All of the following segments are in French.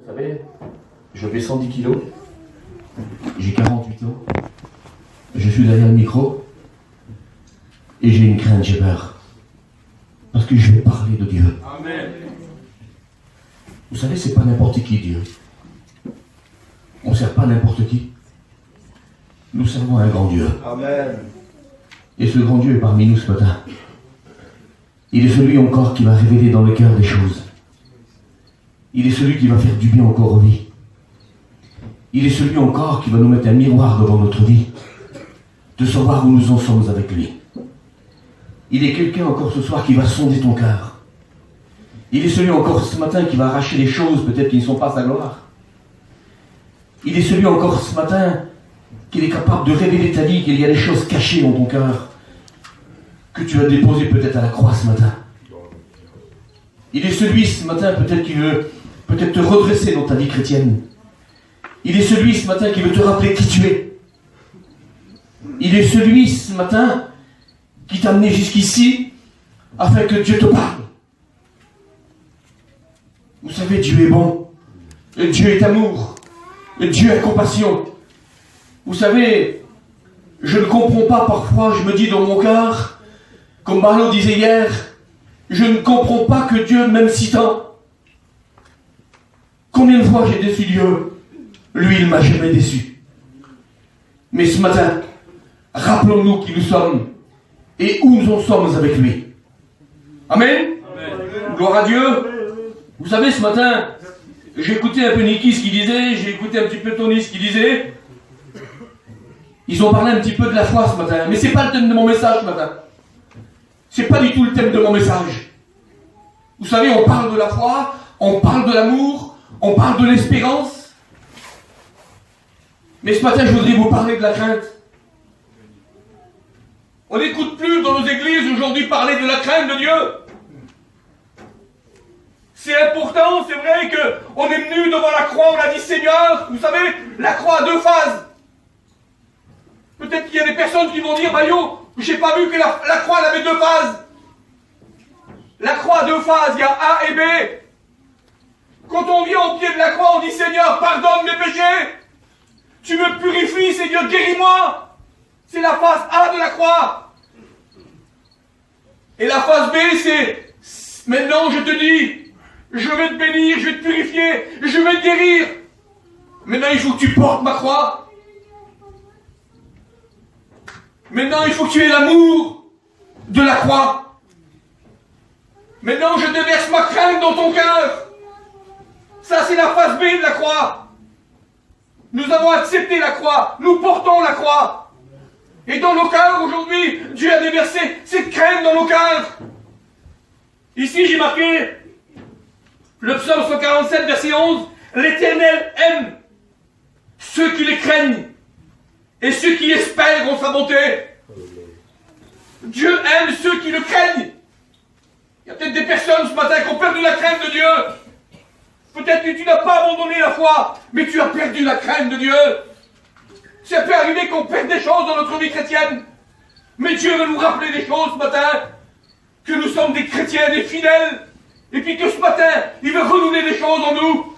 Vous savez, je fais 110 kilos, j'ai 48 ans, je suis derrière le micro, et j'ai une crainte, j'ai peur. Parce que je vais parler de Dieu. Amen. Vous savez, c'est pas n'importe qui Dieu. On ne sert pas n'importe qui. Nous servons un grand Dieu. Amen. Et ce grand Dieu est parmi nous ce matin. Il est celui encore qui va révéler dans le cœur des choses. Il est celui qui va faire du bien encore aux vies. Il est celui encore qui va nous mettre un miroir devant notre vie, de savoir où nous en sommes avec lui. Il est quelqu'un encore ce soir qui va sonder ton cœur. Il est celui encore ce matin qui va arracher les choses peut-être qui ne sont pas sa gloire. Il est celui encore ce matin qui est capable de révéler ta vie, qu'il y a des choses cachées dans ton cœur, que tu as déposées peut-être à la croix ce matin. Il est celui ce matin peut-être qui veut peut-être te redresser dans ta vie chrétienne. Il est celui ce matin qui veut te rappeler qui tu es. Il est celui ce matin qui t'a amené jusqu'ici afin que Dieu te parle. Vous savez, Dieu est bon. Dieu est amour. Dieu a compassion. Vous savez, je ne comprends pas parfois, je me dis dans mon cœur, comme Marlon disait hier, je ne comprends pas que Dieu m'aime si tant. Combien de fois j'ai déçu Dieu? Lui, il ne m'a jamais déçu. Mais ce matin, rappelons-nous qui nous sommes et où nous en sommes avec lui. Amen. Amen. Gloire à Dieu. Vous savez, ce matin, j'ai écouté un peu Niki ce qu'il disait, j'ai écouté un petit peu Tony ce qu'il disait. Ils ont parlé un petit peu de la foi ce matin, mais c'est pas le thème de mon message ce matin. C'est pas du tout le thème de mon message. Vous savez, on parle de la foi, on parle de l'amour, on parle de l'espérance. Mais ce matin, je voudrais vous parler de la crainte. On n'écoute plus dans nos églises aujourd'hui parler de la crainte de Dieu. C'est important, c'est vrai qu'on est venu devant la croix, on a dit Seigneur, vous savez, la croix a deux phases. Peut-être qu'il y a des personnes qui vont dire, Maillot, j'ai pas vu que la croix elle avait deux phases. La croix a deux phases, il y a A et B. Quand on vient au pied de la croix, on dit Seigneur, pardonne mes péchés. Tu me purifies, Seigneur, guéris-moi. C'est la phase A de la croix. Et la phase B, c'est maintenant je te dis, je vais te bénir, je vais te purifier, je vais te guérir. Maintenant il faut que tu portes ma croix. Maintenant, il faut que tu aies l'amour de la croix. Maintenant, je déverse ma crainte dans ton cœur. Ça, c'est la phase B de la croix. Nous avons accepté la croix. Nous portons la croix. Et dans nos cœurs, aujourd'hui, Dieu a déversé cette crainte dans nos cœurs. Ici, j'ai marqué le psaume 147, verset 11. L'Éternel aime ceux qui les craignent et ceux qui espèrent en sa bonté. Dieu aime ceux qui le craignent. Il y a peut-être des personnes ce matin qui ont perdu la crainte de Dieu. Peut-être que tu n'as pas abandonné la foi, mais tu as perdu la crainte de Dieu. Ça peut arriver qu'on perde des choses dans notre vie chrétienne. Mais Dieu veut nous rappeler des choses ce matin. Que nous sommes des chrétiens, des fidèles. Et puis que ce matin, il veut renouveler des choses en nous.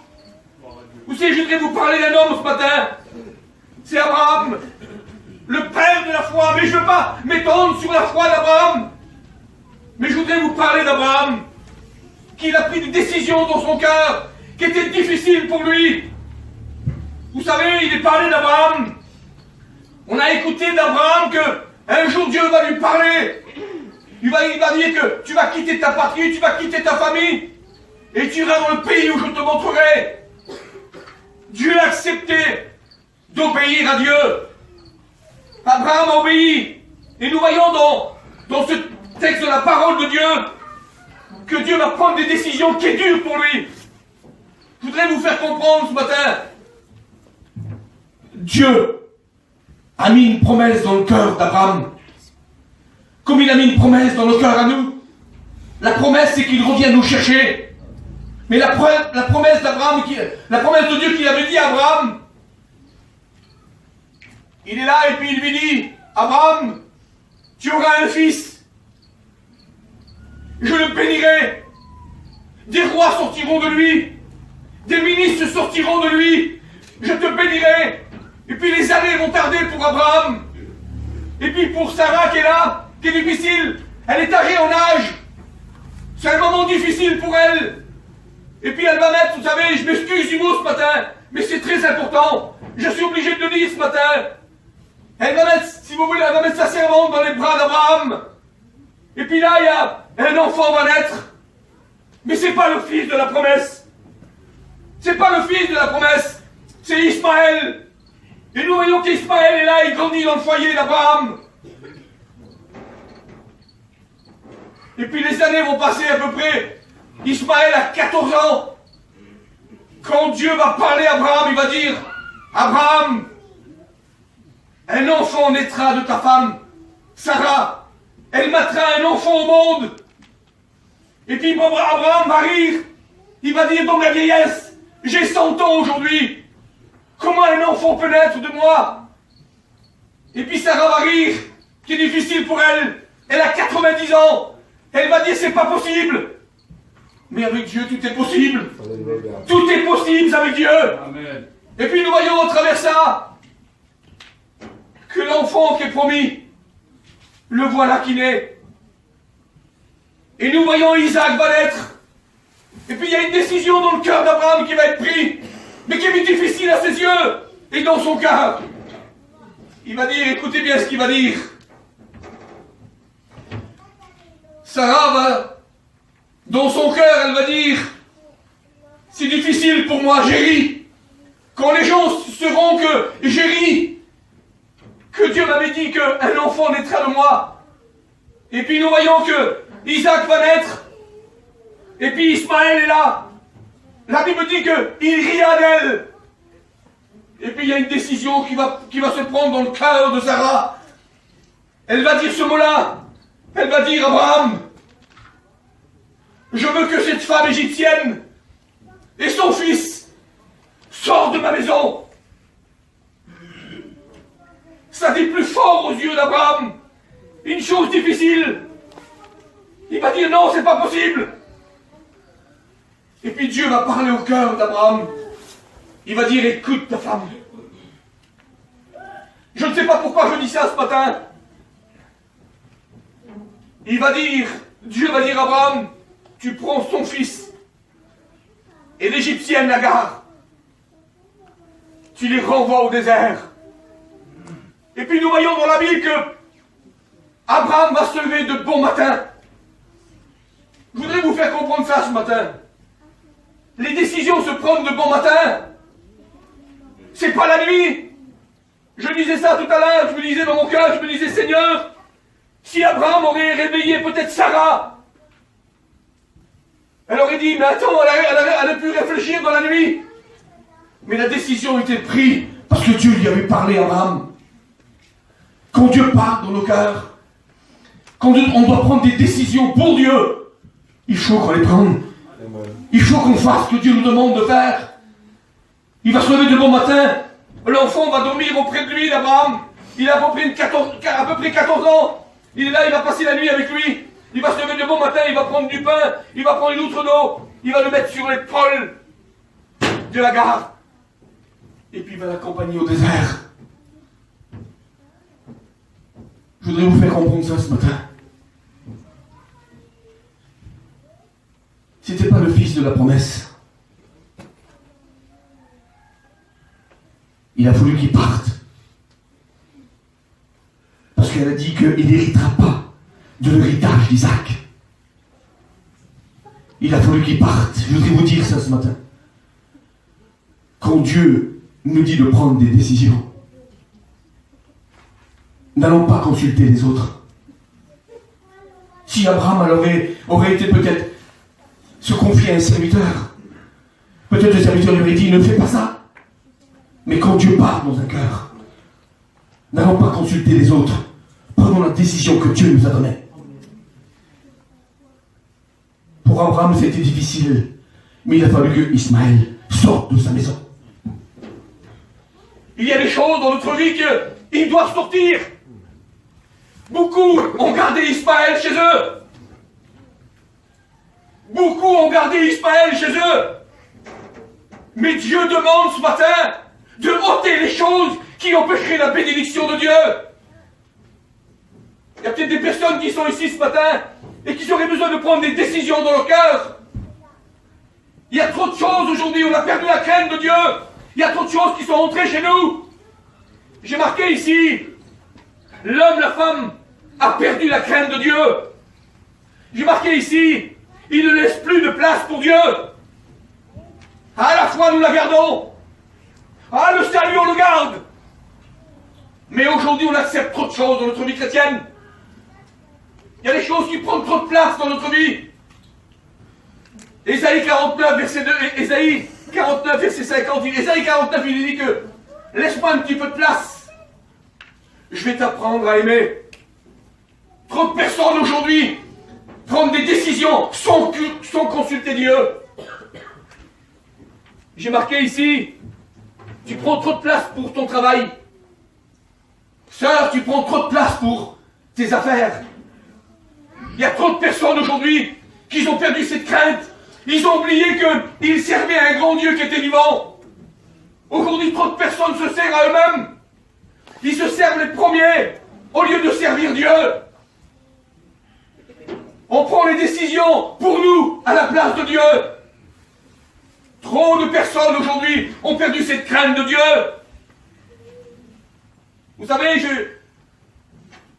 Vous savez, je voudrais vous parler d'un homme ce matin. C'est Abraham, le père de la foi. Mais je ne veux pas m'étendre sur la foi d'Abraham. Mais je voudrais vous parler d'Abraham, qui a pris des décisions dans son cœur, qui étaient difficiles pour lui. Vous savez, il est parlé d'Abraham. On a écouté d'Abraham qu'un jour Dieu va lui parler. Il va dire que tu vas quitter ta patrie, tu vas quitter ta famille, et tu iras dans le pays où je te montrerai. Dieu a accepté d'obéir à Dieu. Abraham a obéi. Et nous voyons dans ce texte de la parole de Dieu que Dieu va prendre des décisions qui sont dures pour lui. Je voudrais vous faire comprendre ce matin. Dieu a mis une promesse dans le cœur d'Abraham. Comme il a mis une promesse dans le cœur à nous. La promesse, c'est qu'il revient nous chercher. Mais la promesse d'Abraham, la promesse de Dieu qu'il avait dit à Abraham, il est là et puis il lui dit, Abraham, tu auras un fils. Je le bénirai. Des rois sortiront de lui. Des ministres sortiront sortiront de lui. Je te bénirai. Et puis les années vont tarder pour Abraham. Et puis pour Sarah qui est là, qui est difficile. Elle est âgée en âge. C'est un moment difficile pour elle. Et puis elle va mettre, vous savez, je m'excuse du mot ce matin, mais c'est très important. Je suis obligé de le dire ce matin. Elle va mettre, si vous voulez, elle va mettre sa servante dans les bras d'Abraham. Et puis là, il y a un enfant va naître. Mais c'est pas le fils de la promesse. C'est pas le fils de la promesse. C'est Ismaël. Et nous voyons qu'Ismaël est là, il grandit dans le foyer d'Abraham. Et puis les années vont passer à peu près. Ismaël a 14 ans. Quand Dieu va parler à Abraham, il va dire, Abraham, un enfant naîtra de ta femme, Sarah. Elle mettra un enfant au monde. Et puis Abraham va rire. Il va dire dans ma vieillesse, j'ai 100 ans aujourd'hui. Comment un enfant peut naître de moi? Et puis Sarah va rire, qui est difficile pour elle. Elle a 90 ans. Elle va dire c'est pas possible. Mais avec Dieu tout est possible. Tout est possible avec Dieu. Amen. Et puis nous voyons au travers ça que l'enfant qui est promis, le voilà qui naît. Et nous voyons Isaac va naître. Et puis il y a une décision dans le cœur d'Abraham qui va être prise, mais qui est difficile à ses yeux et dans son cœur. Il va dire, écoutez bien ce qu'il va dire. Sarah va, dans son cœur, elle va dire, c'est difficile pour moi, j'ai ri. Quand les gens sauront que j'ai ri, que Dieu m'avait dit qu'un enfant naîtra de moi. Et puis nous voyons que Isaac va naître. Et puis Ismaël est là. La Bible dit qu'il ria d'elle. Et puis il y a une décision qui va se prendre dans le cœur de Sarah. Elle va dire ce mot-là. Elle va dire, Abraham, je veux que cette femme égyptienne et son fils sortent de ma maison. Ça dit plus fort aux yeux d'Abraham. Une chose difficile. Il va dire non, c'est pas possible. Et puis Dieu va parler au cœur d'Abraham. Il va dire, écoute ta femme. Je ne sais pas pourquoi je dis ça ce matin. Il va dire, Dieu va dire à Abraham, tu prends son fils et l'Égyptienne Agar, tu les renvoies au désert. Et puis nous voyons dans la Bible que Abraham va se lever de bon matin. Je voudrais vous faire comprendre ça ce matin. Les décisions se prennent de bon matin. C'est pas la nuit. Je disais ça tout à l'heure, je me disais dans mon cœur, je me disais, Seigneur, si Abraham aurait réveillé peut-être Sarah, elle aurait dit, mais attends, elle a pu réfléchir dans la nuit. Mais la décision était prise parce que Dieu lui avait parlé à Abraham. Quand Dieu parle dans nos cœurs, quand on doit prendre des décisions pour Dieu, il faut qu'on les prenne. Il faut qu'on fasse ce que Dieu nous demande de faire. Il va se lever de bon matin. L'enfant va dormir auprès de lui, d'Abraham. Il a à peu près 14 ans. Il est là, il va passer la nuit avec lui. Il va se lever de bon matin, il va prendre du pain, il va prendre une outre d'eau, il va le mettre sur l'épaule de la gare. Et puis il va l'accompagner au désert. Je voudrais vous faire comprendre ça ce matin. C'était pas le fils de la promesse. Il a voulu qu'il parte. Parce qu'elle a dit qu'il n'héritera pas de l'héritage d'Isaac. Il a fallu qu'il parte. Je voudrais vous dire ça ce matin. Quand Dieu nous dit de prendre des décisions, n'allons pas consulter les autres. Si Abraham aurait été peut-être se confier à un serviteur, peut-être le serviteur lui aurait dit, ne fais pas ça. Mais quand Dieu parle dans un cœur, n'allons pas consulter les autres. Prenons la décision que Dieu nous a donnée. Pour Abraham, c'était difficile. Mais il a fallu que Ismaël sorte de sa maison. Il y a des choses dans notre vie qu'ils doivent sortir. Beaucoup ont gardé Ismaël chez eux. Beaucoup ont gardé Ismaël chez eux. Mais Dieu demande ce matin de ôter les choses qui empêcheraient la bénédiction de Dieu. Il y a peut-être des personnes qui sont ici ce matin et qui auraient besoin de prendre des décisions dans leur cœur. Il y a trop de choses aujourd'hui, on a perdu la crainte de Dieu. Il y a trop de choses qui sont entrées chez nous. J'ai marqué ici, l'homme, la femme a perdu la crainte de Dieu. J'ai marqué ici, il ne laisse plus de place pour Dieu. À la fois nous la gardons. Ah, le salut on le garde. Mais aujourd'hui on accepte trop de choses dans notre vie chrétienne. Il y a des choses qui prennent trop de place dans notre vie. Ésaïe 49, verset 2, Ésaïe 49, verset 50, Ésaïe 49, il dit que laisse-moi un petit peu de place. Je vais t'apprendre à aimer. Trop de personnes aujourd'hui prennent des décisions sans consulter Dieu. J'ai marqué ici, tu prends trop de place pour ton travail. Sœur, tu prends trop de place pour tes affaires. Il y a trop de personnes aujourd'hui qui ont perdu cette crainte. Ils ont oublié qu'ils servaient à un grand Dieu qui était vivant. Aujourd'hui, trop de personnes se servent à eux-mêmes. Ils se servent les premiers au lieu de servir Dieu. On prend les décisions pour nous à la place de Dieu. Trop de personnes aujourd'hui ont perdu cette crainte de Dieu. Vous savez,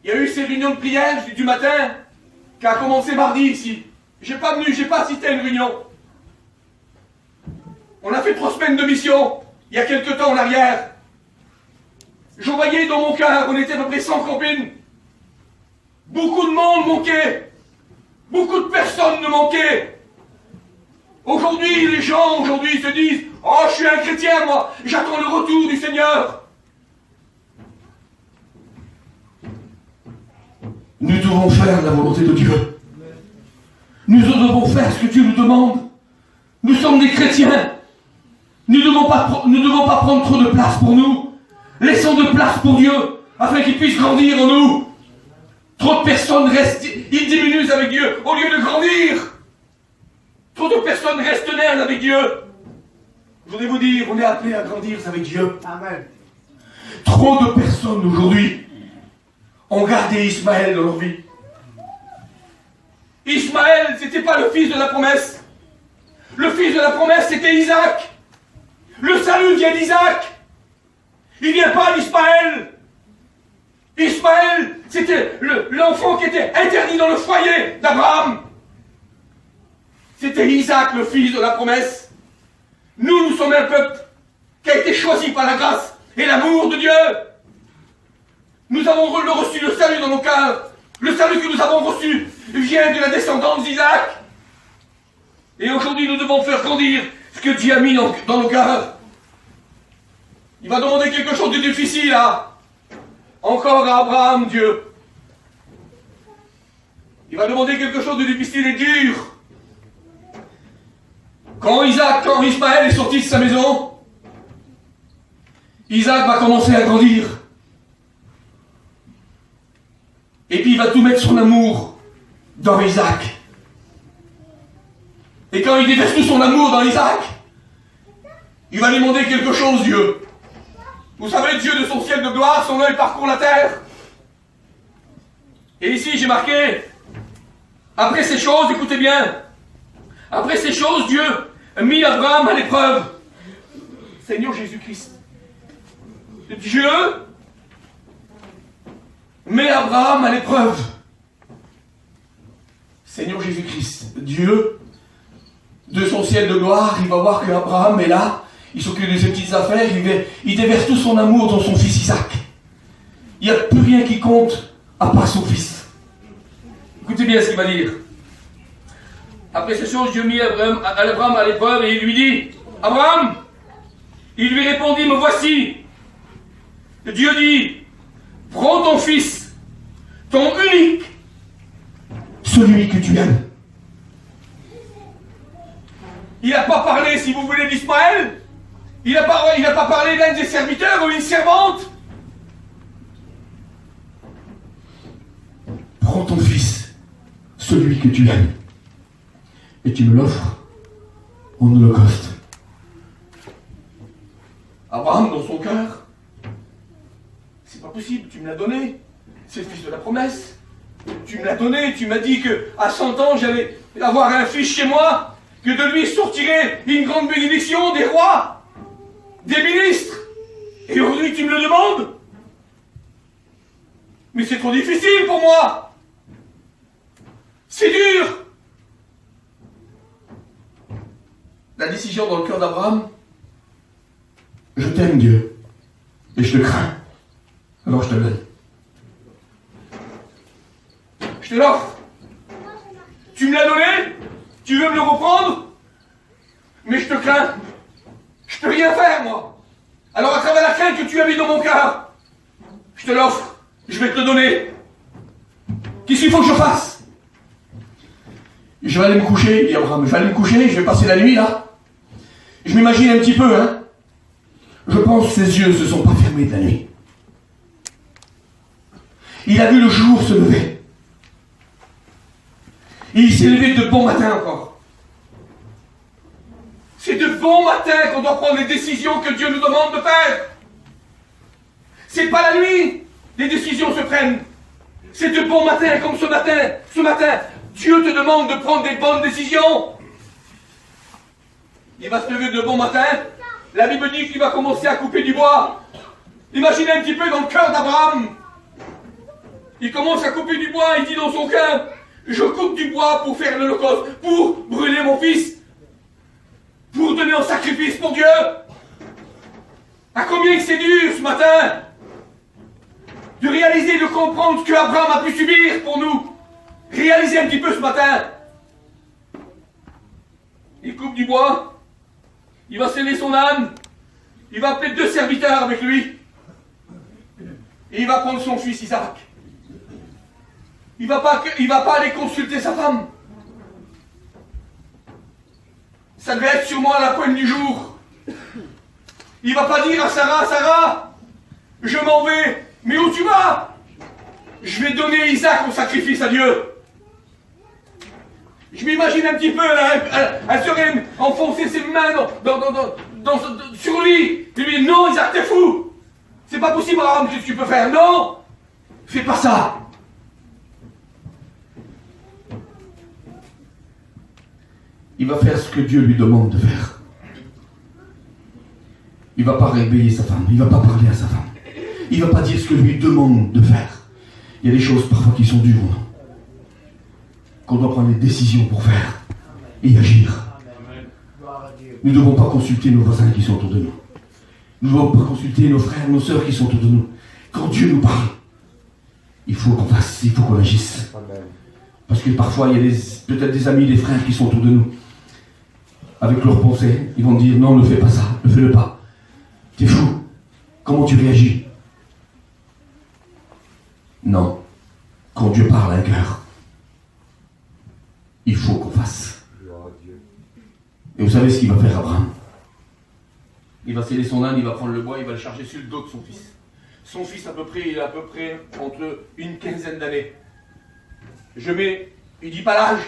il y a eu ces réunions de prière du matin qui a commencé mardi ici. J'ai pas assisté à une réunion. On a fait 3 semaines de mission, il y a quelque temps en arrière. Je voyais dans mon cœur, on était à peu près 100 copines. Beaucoup de monde manquait. Beaucoup de personnes nous manquaient. Aujourd'hui, les gens se disent « Oh, je suis un chrétien, moi, j'attends le retour du Seigneur. » Nous devons faire la volonté de Dieu. Nous devons faire ce que Dieu nous demande. Nous sommes des chrétiens. Nous ne devons pas prendre trop de place pour nous. Laissons de place pour Dieu, afin qu'il puisse grandir en nous. Trop de personnes restent, ils diminuent avec Dieu, au lieu de grandir. Trop de personnes restent nerfs avec Dieu. Je voudrais vous dire, on est appelé à grandir avec Dieu. Amen. Trop de personnes aujourd'hui ont gardé Ismaël dans leur vie. Ismaël, c'était pas le fils de la promesse. Le fils de la promesse, c'était Isaac. Le salut vient d'Isaac. Il vient pas d'Ismaël. Ismaël, c'était l'enfant qui était interdit dans le foyer d'Abraham. C'était Isaac, le fils de la promesse. Nous sommes un peuple qui a été choisi par la grâce et l'amour de Dieu. Nous avons reçu le salut dans nos cœurs. Le salut que nous avons reçu vient de la descendance d'Isaac. Et aujourd'hui, nous devons faire grandir ce que Dieu a mis dans nos cœurs. Il va demander quelque chose de difficile encore à Abraham, Dieu. Il va demander quelque chose de difficile et dur. Quand Ismaël est sorti de sa maison, Isaac va commencer à grandir. Et puis il va tout mettre son amour dans Isaac. Et quand il déverse tout son amour dans Isaac, il va lui demander quelque chose, Dieu. Vous savez, Dieu de son ciel de gloire, son œil parcourt la terre. Et ici, j'ai marqué, après ces choses, écoutez bien, après ces choses, Dieu a mis Abraham à l'épreuve. Seigneur Jésus-Christ. Dieu met Abraham à l'épreuve. Seigneur Jésus-Christ. Dieu, de son ciel de gloire, il va voir que Abraham est là. Il s'occupe de ses petites affaires, il déverse tout son amour dans son fils Isaac. Il n'y a plus rien qui compte à part son fils. Écoutez bien ce qu'il va dire. Après ces choses, Dieu mit Abraham à l'épreuve et il lui dit, Abraham, il lui répondit, me voici. Dieu dit, prends ton fils, ton unique, celui que tu aimes. Il n'a pas parlé, si vous voulez, d'Ismaël. Il n'a pas parlé d'un des serviteurs ou une servante. Prends ton fils, celui que tu aimes, et tu me l'offres en holocauste. Abraham, dans son cœur, c'est pas possible, tu me l'as donné. C'est le fils de la promesse. Tu me l'as donné, tu m'as dit qu'à 100 ans, j'allais avoir un fils chez moi, que de lui sortirait une grande bénédiction, des rois, des ministres. Et aujourd'hui, tu me le demandes? Mais c'est trop difficile pour moi. C'est dur. La décision dans le cœur d'Abraham, je t'aime Dieu, et je te crains, alors je te le donne. Je te l'offre. Tu me l'as donné, tu veux me le reprendre, mais je te crains. Je peux rien faire, moi. Alors à travers la crainte que tu as mis dans mon cœur, je te l'offre, je vais te le donner. Qu'est-ce qu'il faut que je fasse? Je vais aller me coucher, dit Abraham, je vais aller me coucher, je vais passer la nuit là. Je m'imagine un petit peu, hein. Je pense que ses yeux ne se sont pas fermés de la nuit. Il a vu le jour se lever. Et il s'est levé de bon matin encore. C'est de bon matin qu'on doit prendre les décisions que Dieu nous demande de faire. C'est pas la nuit, les décisions se prennent. C'est de bon matin, comme ce matin. Ce matin, Dieu te demande de prendre des bonnes décisions. Il va se lever de bon matin. La Bible dit qu'il va commencer à couper du bois. Imaginez un petit peu dans le cœur d'Abraham. Il commence à couper du bois, il dit dans son cœur, je coupe du bois pour faire l'holocauste, pour brûler mon fils, pour donner un sacrifice pour Dieu. À combien que c'est dur ce matin de réaliser, de comprendre ce que Abraham a pu subir pour nous. Réalisez un petit peu ce matin. Il coupe du bois. Il va sceller son âne. Il va appeler 2 serviteurs avec lui. Et il va prendre son fils Isaac. Il va pas aller consulter sa femme. Ça devait être sûrement à la pointe du jour. Il va pas dire à Sarah, Sarah, je m'en vais. Mais où tu vas? Je vais donner Isaac en sacrifice à Dieu. Je m'imagine un petit peu, là, elle serait enfoncée ses mains sur lui. Et lui dit, non, Isaac, t'es fou. C'est pas possible, Abraham, qu'est-ce que tu peux faire? Non, fais pas ça. Il va faire ce que Dieu lui demande de faire. Il va pas réveiller sa femme, il va pas parler à sa femme. Il va pas dire ce que lui demande de faire. Il y a des choses parfois qui sont dures, non? Qu'on doit prendre des décisions pour faire et agir. Nous ne devons pas consulter nos voisins qui sont autour de nous. Nous ne devons pas consulter nos frères, nos sœurs qui sont autour de nous. Quand Dieu nous parle, il faut qu'on fasse, il faut qu'on agisse. Parce que parfois, il y a peut-être des amis, des frères qui sont autour de nous. Avec leurs pensées, ils vont dire, non, ne fais pas ça, ne fais-le pas. T'es fou. Comment tu réagis? Non. Quand Dieu parle à un cœur, il faut qu'on fasse. Et vous savez ce qu'il va faire Abraham? Il va sceller son âne, il va prendre le bois, il va le charger sur le dos de son fils. Son fils, il a à peu près entre une quinzaine d'années. Il dit pas l'âge,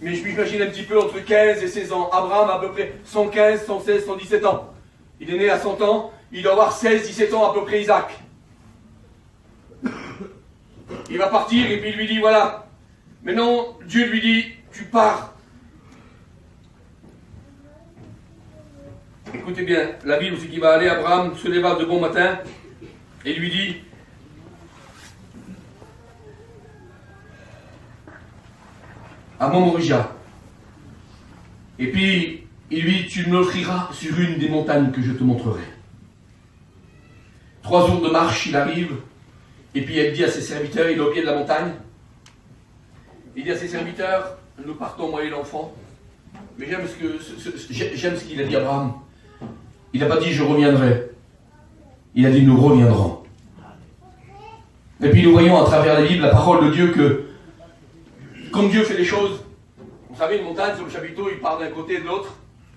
mais je m'imagine un petit peu entre 15 et 16 ans. Abraham a à peu près 115, 116, 117 ans. Il est né à 100 ans, il doit avoir 16, 17 ans à peu près Isaac. Il va partir et puis il lui dit, voilà, maintenant Dieu lui dit, tu pars. Écoutez bien, la Bible c'est qu'il va aller, Abraham se leva de bon matin et lui dit, à Mamorija. Et puis, il lui dit, tu me l'offriras sur une des montagnes que je te montrerai. 3 jours de marche, il arrive, et puis il dit à ses serviteurs, il est au pied de la montagne, il dit à ses serviteurs, nous partons, moi et l'enfant. Mais j'aime ce qu'il a dit Abraham. Il n'a pas dit je reviendrai. Il a dit nous reviendrons. Et puis nous voyons à travers la Bible, la parole de Dieu, que comme Dieu fait les choses, vous savez, une montagne sur le chapiteau, il part d'un côté et de l'autre,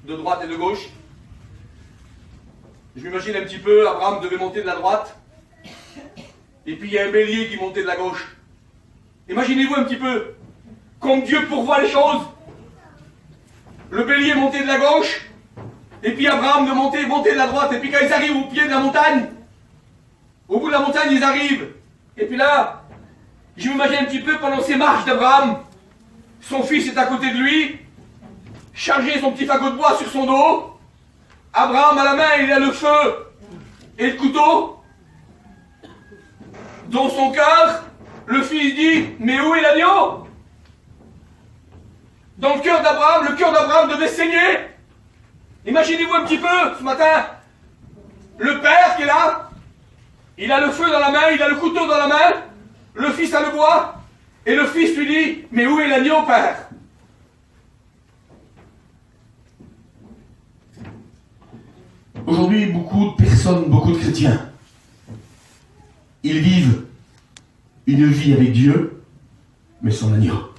de droite et de gauche. Je m'imagine un petit peu, Abraham devait monter de la droite, et puis il y a un bélier qui montait de la gauche. Imaginez-vous un petit peu, comme Dieu pourvoit les choses. Le bélier montait de la gauche, Et puis Abraham de monter de la droite. Et puis quand ils arrivent au pied de la montagne, au bout de la montagne, ils arrivent. Et puis là, je m'imagine un petit peu pendant ces marches d'Abraham. Son fils est à côté de lui, chargé son petit fagot de bois sur son dos. Abraham à la main, il a le feu et le couteau. Dans son cœur, le fils dit, mais où est l'agneau? Dans le cœur d'Abraham devait saigner. Imaginez-vous un petit peu, ce matin, le père qui est là, il a le feu dans la main, il a le couteau dans la main, le fils a le bois, et le fils lui dit, mais où est l'agneau, père? Aujourd'hui, beaucoup de personnes, beaucoup de chrétiens, ils vivent une vie avec Dieu, mais sans l'agneau.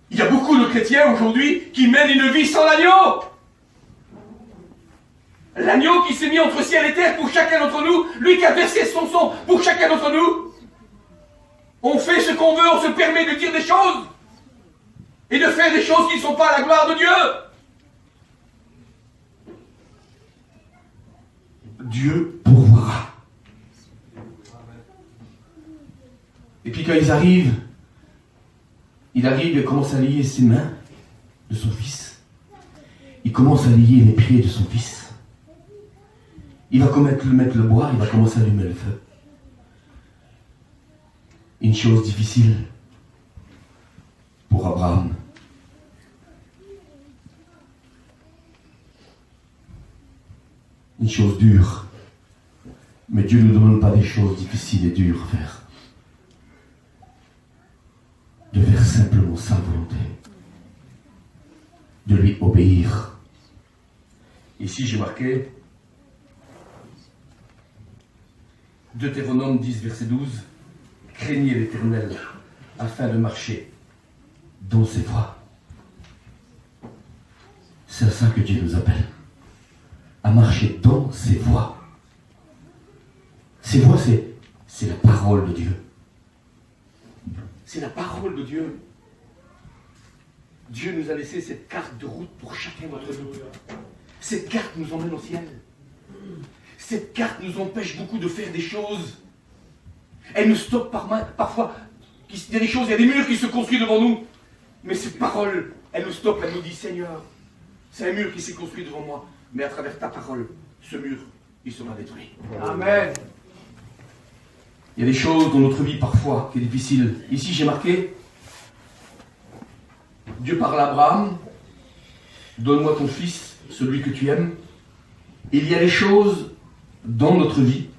Il y a beaucoup de chrétiens aujourd'hui qui mènent une vie sans l'agneau. L'agneau qui s'est mis entre ciel et terre pour chacun d'entre nous, lui qui a versé son sang pour chacun d'entre nous. On fait ce qu'on veut, on se permet de dire des choses et de faire des choses qui ne sont pas à la gloire de Dieu. Dieu pourvoira. Et puis quand il arrive et commence à lier ses mains de son fils. Il commence à lier les pieds de son fils. Il va mettre le bois, il va commencer à allumer le feu. Une chose difficile pour Abraham. Une chose dure. Mais Dieu ne nous demande pas des choses difficiles et dures à faire. De faire simplement sa volonté. De lui obéir. Ici j'ai marqué Deutéronome 10, verset 12. Craignez l'Éternel afin de marcher dans ses voies. C'est à ça que Dieu nous appelle. À marcher dans ses voies. Ses voies, c'est la parole de Dieu. C'est la parole de Dieu. Dieu nous a laissé cette carte de route pour chacun d'entre nous. Cette carte nous emmène au ciel. Cette carte nous empêche beaucoup de faire des choses. Elle nous stoppe parfois. Il y a des choses, il y a des murs qui se construisent devant nous. Mais cette parole, elle nous stoppe, elle nous dit, Seigneur, c'est un mur qui s'est construit devant moi. Mais à travers ta parole, ce mur, il sera détruit. Amen. Il y a des choses dans notre vie parfois qui est difficile. Ici j'ai marqué, Dieu parle à Abraham, donne-moi ton fils, celui que tu aimes. Il y a des choses dans notre vie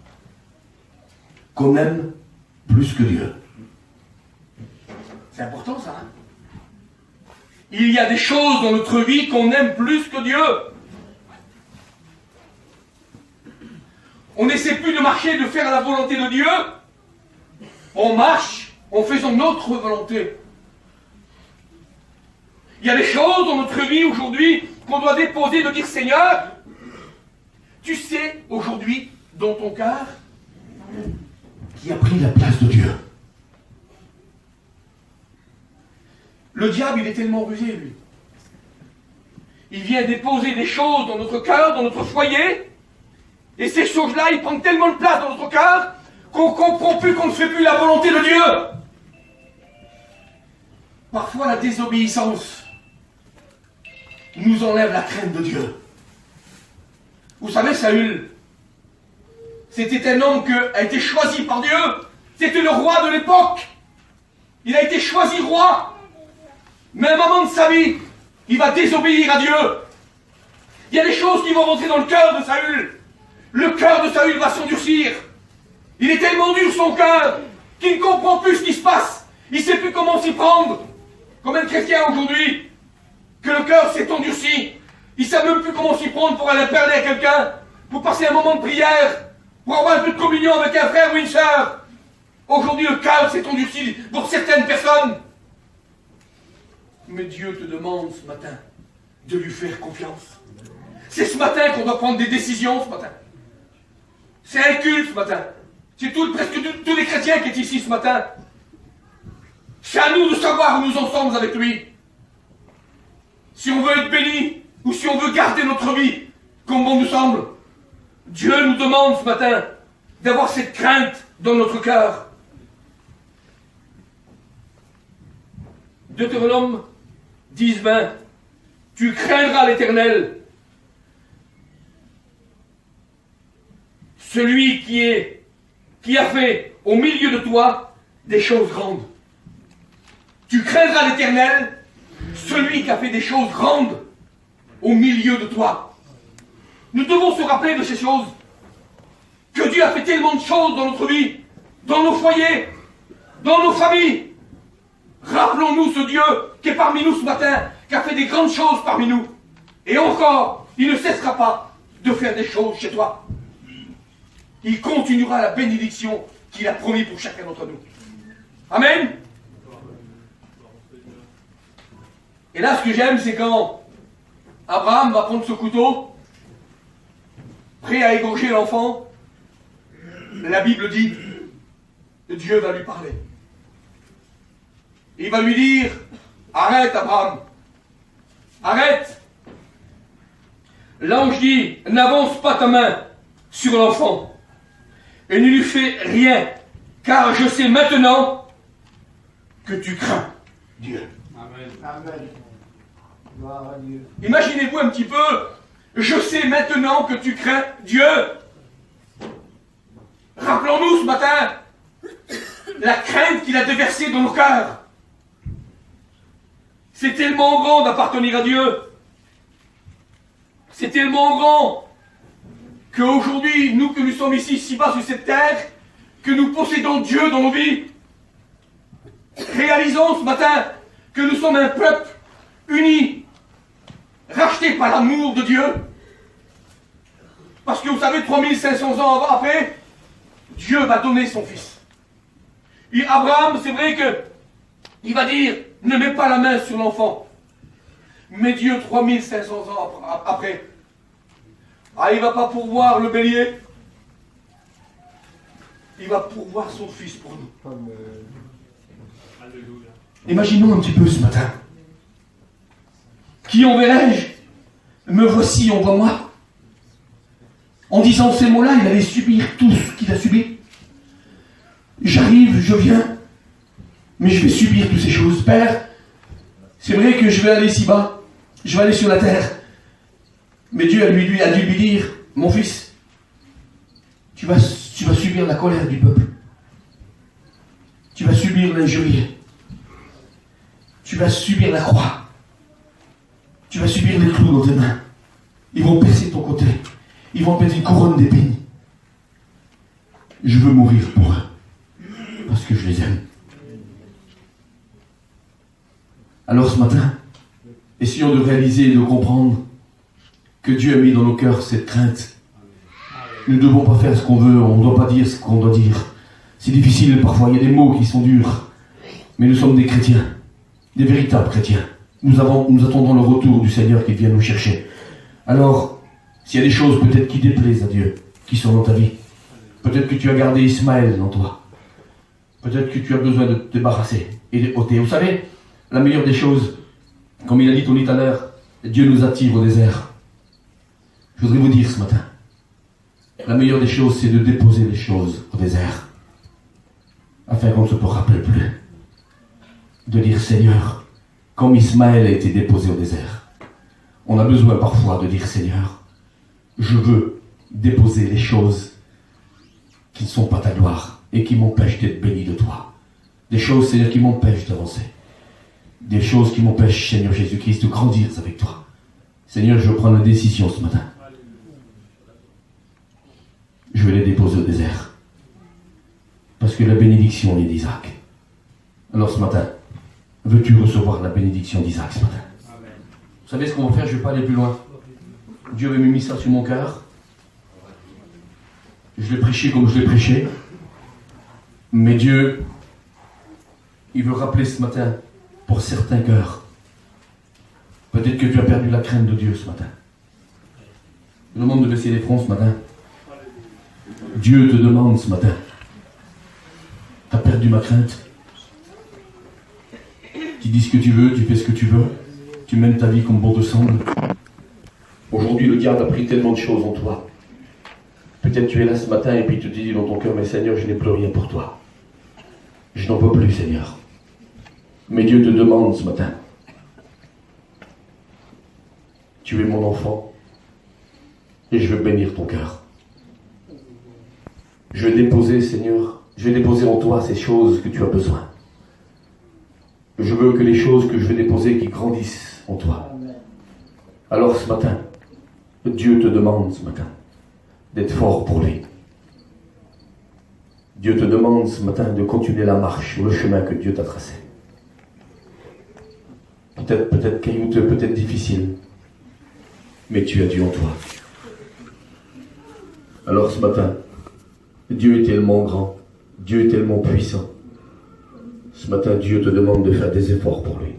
qu'on aime plus que Dieu. C'est important ça. Hein? Il y a des choses dans notre vie qu'on aime plus que Dieu. On n'essaie plus de marcher, de faire la volonté de Dieu. On marche en faisant notre volonté. Il y a des choses dans notre vie aujourd'hui qu'on doit déposer, de dire Seigneur, tu sais aujourd'hui dans ton cœur qui a pris la place de Dieu. Le diable, il est tellement rusé, lui. Il vient déposer des choses dans notre cœur, dans notre foyer, et ces choses-là, ils prennent tellement de place dans notre cœur qu'on ne comprend plus, qu'on ne fait plus la volonté de Dieu. Parfois, la désobéissance nous enlève la crainte de Dieu. Vous savez, Saül, c'était un homme qui a été choisi par Dieu. C'était le roi de l'époque. Il a été choisi roi. Mais à un moment de sa vie, il va désobéir à Dieu. Il y a des choses qui vont rentrer dans le cœur de Saül. Le cœur de Saül va s'endurcir. Il est tellement dur son cœur qu'il ne comprend plus ce qui se passe. Il ne sait plus comment s'y prendre. Comme un chrétien aujourd'hui, que le cœur s'est endurci. Il ne sait même plus comment s'y prendre pour aller parler à quelqu'un, pour passer un moment de prière, pour avoir un peu de communion avec un frère ou une sœur. Aujourd'hui, le cœur s'est endurci pour certaines personnes. Mais Dieu te demande ce matin de lui faire confiance. C'est ce matin qu'on doit prendre des décisions ce matin. C'est un culte ce matin. C'est presque tous les chrétiens qui sont ici ce matin. C'est à nous de savoir où nous en sommes avec lui. Si on veut être béni, ou si on veut garder notre vie comme bon nous semble. Dieu nous demande ce matin d'avoir cette crainte dans notre cœur. Deutéronome 10-20, tu craindras l'Éternel, celui qui a fait au milieu de toi des choses grandes. Tu craindras l'Éternel, celui qui a fait des choses grandes au milieu de toi. Nous devons se rappeler de ces choses. Que Dieu a fait tellement de choses dans notre vie, dans nos foyers, dans nos familles. Rappelons-nous ce Dieu qui est parmi nous ce matin, qui a fait des grandes choses parmi nous. Et encore, il ne cessera pas de faire des choses chez toi. Il continuera la bénédiction qu'il a promis pour chacun d'entre nous. Amen. Et là, ce que j'aime, c'est quand Abraham va prendre ce couteau, prêt à égorger l'enfant, la Bible dit, Dieu va lui parler. Il va lui dire, arrête Abraham, arrête. L'ange dit, n'avance pas ta main sur l'enfant et ne lui fais rien, car je sais maintenant que tu crains Dieu. Amen. Amen. Gloire à Dieu. Imaginez-vous un petit peu, je sais maintenant que tu crains Dieu. Rappelons-nous ce matin la crainte qu'il a déversée dans nos cœurs. C'est tellement grand d'appartenir à Dieu. C'est tellement grand qu'aujourd'hui, nous que nous sommes ici, si bas sur cette terre, que nous possédons Dieu dans nos vies. Réalisons ce matin que nous sommes un peuple uni, racheté par l'amour de Dieu. Parce que vous savez, 3500 ans après, Dieu va donner son fils. Et Abraham, c'est vrai que il va dire, ne mets pas la main sur l'enfant. Mais Dieu, 3500 ans après, il ne va pas pourvoir le bélier. Il va pourvoir son fils pour nous. Alléluia. Imaginons un petit peu ce matin. Qui enverrai-je? Me voici, envoie-moi. En disant ces mots-là, il allait subir tout ce qu'il a subi. J'arrive, je viens, mais je vais subir toutes ces choses. Père, c'est vrai que je vais aller si bas, je vais aller sur la terre. Mais Dieu a dû lui dire, mon fils, tu vas subir la colère du peuple. Tu vas subir l'injurie. Tu vas subir la croix. Tu vas subir les clous dans tes mains. Ils vont percer ton côté. Ils vont mettre une couronne d'épines. Je veux mourir pour eux. Parce que je les aime. Alors ce matin, essayons de réaliser et de comprendre que Dieu a mis dans nos cœurs cette crainte. Nous ne devons pas faire ce qu'on veut, on ne doit pas dire ce qu'on doit dire. C'est difficile parfois, il y a des mots qui sont durs. Mais nous sommes des chrétiens, des véritables chrétiens. Nous attendons le retour du Seigneur qui vient nous chercher. Alors, s'il y a des choses peut-être qui déplaisent à Dieu, qui sont dans ta vie, peut-être que tu as gardé Ismaël en toi, peut-être que tu as besoin de te débarrasser et de ôter. Vous savez, la meilleure des choses, comme il a dit Tony tout à l'heure, Dieu nous attire au désert. Je voudrais vous dire ce matin, la meilleure des choses, c'est de déposer les choses au désert, afin qu'on ne se rappelle plus. De dire, Seigneur, comme Ismaël a été déposé au désert, on a besoin parfois de dire, Seigneur, je veux déposer les choses qui ne sont pas ta gloire et qui m'empêchent d'être béni de toi. Des choses, Seigneur, qui m'empêchent d'avancer. Des choses qui m'empêchent, Seigneur Jésus-Christ, de grandir avec toi. Seigneur, je prends la décision ce matin. Je vais les déposer au désert. Parce que la bénédiction est d'Isaac. Alors ce matin, veux-tu recevoir la bénédiction d'Isaac ce matin? Amen. Vous savez ce qu'on va faire? Je ne vais pas aller plus loin. Dieu avait mis ça sur mon cœur. Je l'ai prêché comme je l'ai prêché. Mais Dieu, il veut rappeler ce matin, pour certains cœurs, peut-être que tu as perdu la crainte de Dieu ce matin. Je te demande de baisser les fronts ce matin. Dieu te demande ce matin. Tu as perdu ma crainte. Tu dis ce que tu veux, tu fais ce que tu veux. Tu mènes ta vie comme bon te semble. aujourd'hui le diable a pris tellement de choses en toi. Peut-être tu es là ce matin et puis tu te dis dans ton cœur, mais Seigneur, je n'ai plus rien pour toi. Je n'en peux plus, Seigneur. Mais Dieu te demande ce matin. Tu es mon enfant et je veux bénir ton cœur. Je vais déposer, Seigneur, je vais déposer en toi ces choses que tu as besoin. Je veux que les choses que je vais déposer qui grandissent en toi. Alors ce matin, Dieu te demande ce matin d'être fort pour lui. Dieu te demande ce matin de continuer la marche sur le chemin que Dieu t'a tracé. Peut-être caillouteux, peut-être difficile, mais tu as Dieu en toi. Alors ce matin, Dieu est tellement grand, Dieu est tellement puissant. Ce matin, Dieu te demande de faire des efforts pour lui.